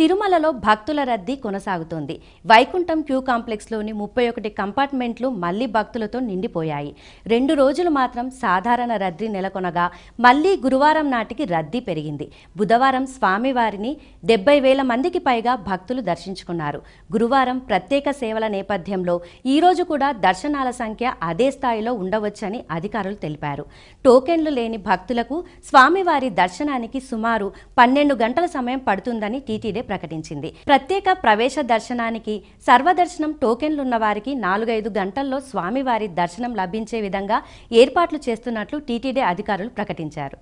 తిరుమలలో భక్తుల రద్దీ కొనసాగుతోంది. వైకుంఠం క్యూ కాంప్లెక్స్లోని 31 కంపార్ట్మెంట్లు మళ్లీ భక్తులతో నిండిపోయాయి. 2 రోజులు మాత్రం సాధారణ రద్దీ నెలకొనగా మళ్లీ గురువారం నాటికి రద్దీ పెరిగింది. బుధవారం స్వామివారిని 70,000 మందికి పైగా భక్తులు దర్శించుకున్నారు. గురువారం ప్రత్యేక సేవల నేపథ్యంలో ఈ రోజు కూడా దర్శనాల సంఖ్య అదే స్థాయిలో ఉండవచ్చని అధికారులు తెలిపారు. టోకెన్లు లేని భక్తులకు స్వామివారి దర్శనానికి సుమారు 12 గంటల సమయం పడుతుందని టీటీడీ ప్రకటించింది. ప్రత్యేక ప్రవేశ దర్శనానికి సర్వదర్శనం టోకెన్లున్న వారికి 4-5 గంటల్లో స్వామివారి దర్శనం లభించే విధంగా ఏర్పాట్లు చేస్తున్నట్లు టీటీడీ అధికారులు ప్రకటించారు.